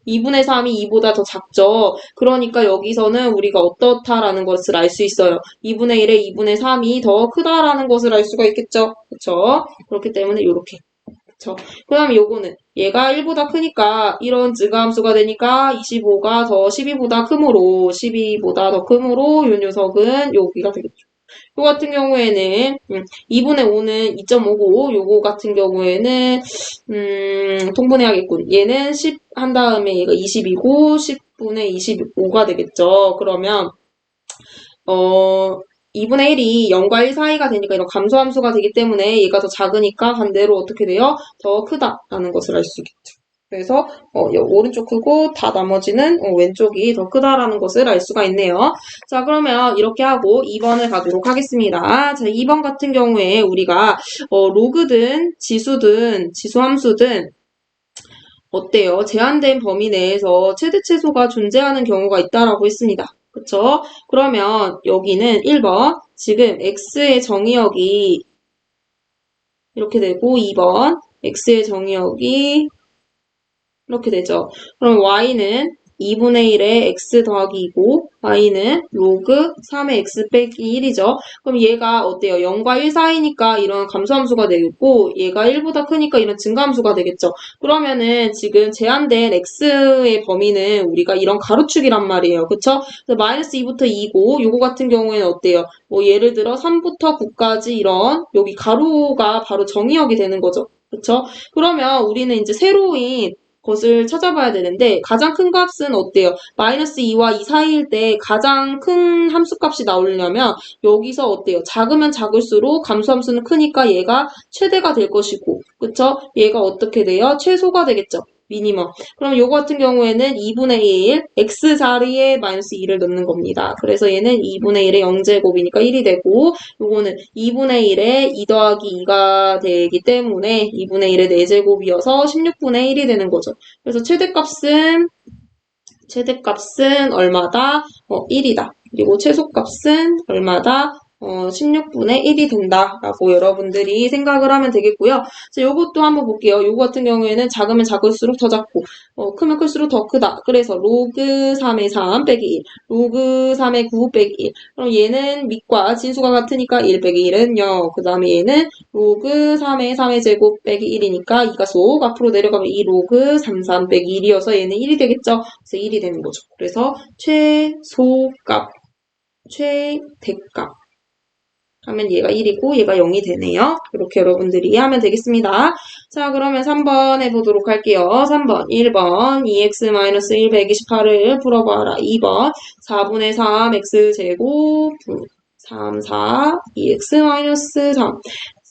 2분의 3이 2보다 더 작죠. 그러니까 여기서는 우리가 어떻다라는 것을 알 수 있어요. 2분의 1에 2분의 3이 더 크다라는 것을 알 수가 있겠죠. 그쵸? 그렇기 때문에 이렇게. 그쵸? 그 다음에 요거는 얘가 1보다 크니까 이런 증가함수가 되니까 25가 더 12보다 크므로 12보다 더 크므로 요 녀석은 여기가 되겠죠. 요 같은 경우에는 2분의 5는 2.5고 요거 같은 경우에는 통분해야겠군. 얘는 10 한 다음에 얘가 20이고 10분의 25가 되겠죠. 그러면 2분의 1이 0과 1 사이가 되니까 이런 감소함수가 되기 때문에 얘가 더 작으니까 반대로 어떻게 돼요? 더 크다라는 것을 알 수 있겠죠. 그래서 오른쪽 크고 다 나머지는 왼쪽이 더 크다라는 것을 알 수가 있네요. 자, 그러면 이렇게 하고 2번을 가도록 하겠습니다. 자, 2번 같은 경우에 우리가 로그든 지수든 지수함수든 어때요? 제한된 범위 내에서 최대 최소가 존재하는 경우가 있다라고 했습니다. 그쵸? 그러면 여기는 1번 지금 x의 정의역이 이렇게 되고 2번 x의 정의역이 이렇게 되죠. 그럼 y는 2분의 1의 x 더하기 2고 y는 로그 3의 x 빼기 1이죠. 그럼 얘가 어때요? 0과 1 사이니까 이런 감소함수가 되겠고 얘가 1보다 크니까 이런 증가함수가 되겠죠. 그러면은 지금 제한된 x의 범위는 우리가 이런 가로축이란 말이에요. 그쵸? 그래서 마이너스 2부터 2고 요거 같은 경우에는 어때요? 뭐 예를 들어 3부터 9까지 이런 여기 가로가 바로 정의역이 되는 거죠. 그쵸? 그러면 우리는 이제 세로인 것을 찾아봐야 되는데 가장 큰 값은 어때요? 마이너스 2와 2 사이일 때 가장 큰 함수값이 나오려면 여기서 어때요? 작으면 작을수록 감소함수는 크니까 얘가 최대가 될 것이고 그쵸? 얘가 어떻게 돼요? 최소가 되겠죠. 미니멈. 그럼 요거 같은 경우에는 2분의 1, x 자리에 마이너스 2를 넣는 겁니다. 그래서 얘는 2분의 1의 0제곱이니까 1이 되고 요거는 2분의 1에 2 더하기 2가 되기 때문에 2분의 1의 4제곱이어서 16분의 1이 되는 거죠. 그래서 최대값은 얼마다? 1이다. 그리고 최소값은 얼마다? 16분의 1이 된다라고 여러분들이 생각을 하면 되겠고요. 자, 요것도 한번 볼게요. 요거 같은 경우에는 작으면 작을수록 더 작고, 크면 클수록 더 크다. 그래서 로그 3의 3 빼기 1, 로그 3의 9 빼기 1. 그럼 얘는 밑과 진수가 같으니까 1 빼기 1은 0. 그 다음에 얘는 로그 3의 3의 제곱 빼기 1이니까 2가 속 앞으로 내려가면 2 로그 3 빼기 1이어서 얘는 1이 되겠죠. 그래서 1이 되는 거죠. 그래서 최소값, 최대값. 하면 얘가 1이고 얘가 0이 되네요. 이렇게 여러분들이 하면 되겠습니다. 자, 그러면 3번 해보도록 할게요. 3번, 1번 2x-1 128을 풀어봐라. 2번 4분의 3 x제곱 3, 4 2x-3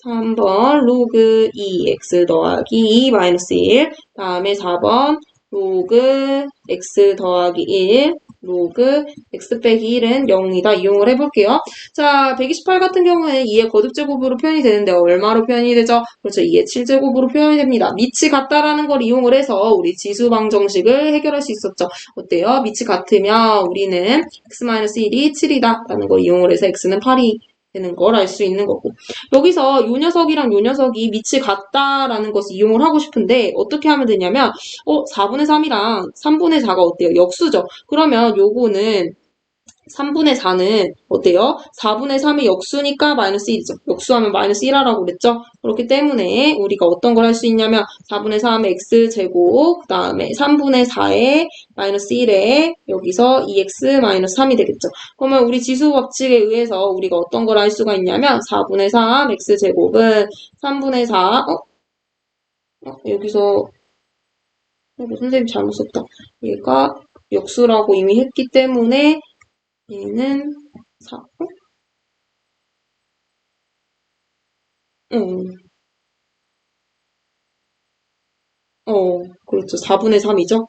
3번 로그 2x 더하기 2 마이너스 1 다음에 4번 로그 x 더하기 1 로그 x 빼기 1은 0이다. 이용을 해볼게요. 자, 128 같은 경우에는 2의 거듭제곱으로 표현이 되는데 얼마로 표현이 되죠? 그렇죠. 2의 7제곱으로 표현이 됩니다. 밑이 같다라는 걸 이용을 해서 우리 지수방정식을 해결할 수 있었죠. 어때요? 밑이 같으면 우리는 x-1이 7이다 라는 걸 이용을 해서 x는 8이 되는 걸 알 수 있는 거고 여기서 요 녀석이랑 요 녀석이 밑이 같다라는 것을 이용을 하고 싶은데 어떻게 하면 되냐면 4분의 3이랑 3분의 4가 어때요? 역수죠. 그러면 요거는 3분의 4는 어때요? 4분의 3이 역수니까 마이너스 1이죠. 역수하면 마이너스 1하라고 그랬죠? 그렇기 때문에 우리가 어떤 걸 할 수 있냐면 4분의 3의 x제곱, 그 다음에 3분의 4의 마이너스 1에 여기서 2x 마이너스 3이 되겠죠. 그러면 우리 지수 법칙에 의해서 우리가 어떤 걸 할 수가 있냐면 4분의 3 x제곱은 3분의 4, 여기서 선생님 잘못 썼다. 얘가 역수라고 이미 했기 때문에 얘는 4, 그렇죠. 4분의 3이죠?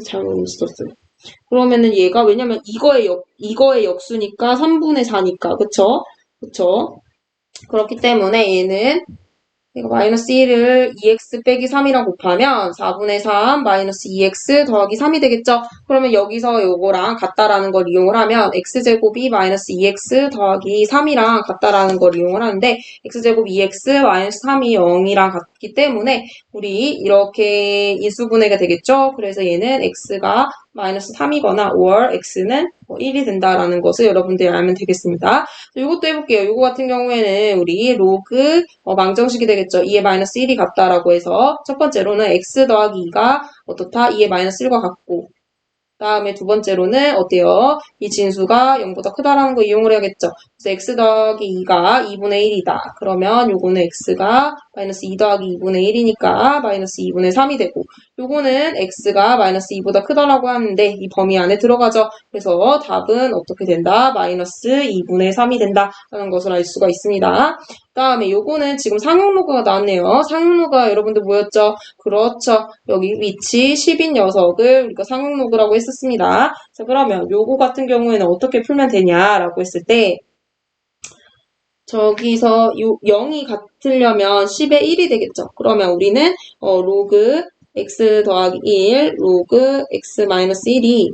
잘못 썼어요. 그러면은 얘가, 왜냐면 이거의 역수니까 3분의 4니까, 그쵸? 그쵸? 그렇기 때문에 얘는 이거 마이너스 1을 2x 빼기 3이랑 곱하면 4분의 3 마이너스 2x 더하기 3이 되겠죠? 그러면 여기서 요거랑 같다라는 걸 이용을 하면 x제곱이 마이너스 2x 더하기 3이랑 같다라는 걸 이용을 하는데 x제곱 2x 마이너스 3이 0이랑 같기 때문에 우리 이렇게 인수분해가 되겠죠? 그래서 얘는 x가 마이너스 3이거나 or x는 1이 된다라는 것을 여러분들이 알면 되겠습니다. 이것도 해볼게요. 이거 같은 경우에는 우리 로그 망정식이 되겠죠. 2의 마이너스 1이 같다라고 해서 첫 번째로는 x 더하기 2가 어떻다? 2의 마이너스 1과 같고 다음에 두 번째로는 어때요? 이 진수가 0보다 크다라는 거 이용을 해야겠죠. 그래서 x 더하기 2가 2분의 1이다. 그러면 요거는 x가 마이너스 2 더하기 2분의 1이니까 마이너스 2분의 3이 되고 요거는 x가 마이너스 2보다 크다라고 하는데 이 범위 안에 들어가죠. 그래서 답은 어떻게 된다? 마이너스 2분의 3이 된다라는 것을 알 수가 있습니다. 다음에 요거는 지금 상용로그가 나왔네요. 상용로그가 여러분들 뭐였죠? 그렇죠. 여기 위치 10인 녀석을 우리가 상용로그라고 했었습니다. 자, 그러면 요거 같은 경우에는 어떻게 풀면 되냐라고 했을 때 저기서 0이 같으려면 10의 1이 되겠죠. 그러면 우리는 로그 x 더하기 1 로그 x 마이너스 1이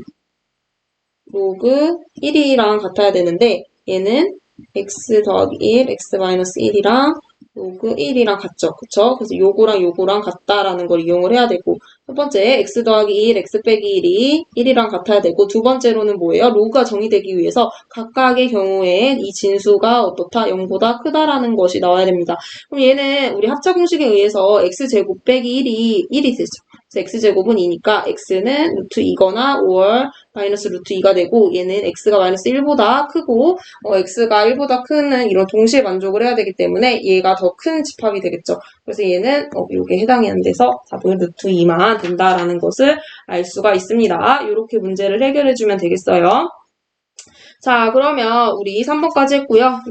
로그 1이랑 같아야 되는데 얘는 x 더하기 1, x 마이너스 1이랑 로그 1이랑 같죠. 그쵸? 그래서 요거랑 같다라는 걸 이용을 해야 되고 첫 번째 x 더하기 1, x 빼기 1이 1이랑 같아야 되고 두 번째로는 뭐예요? 로그가 정의되기 위해서 각각의 경우에 이 진수가 어떻다? 0보다 크다라는 것이 나와야 됩니다. 그럼 얘는 우리 합차 공식에 의해서 x제곱 빼기 1이 되죠. 그래서 x제곱은 2니까 x는 루트 2거나 5월 마이너스 루트 2가 되고 얘는 x가 마이너스 1보다 크고 x가 1보다 크는 이런 동시에 만족을 해야 되기 때문에 얘가 더 큰 집합이 되겠죠. 그래서 얘는 이게 해당이 안 돼서 답은 루트 2만 된다라는 것을 알 수가 있습니다. 이렇게 문제를 해결해 주면 되겠어요. 자, 그러면 우리 3번까지 했고요.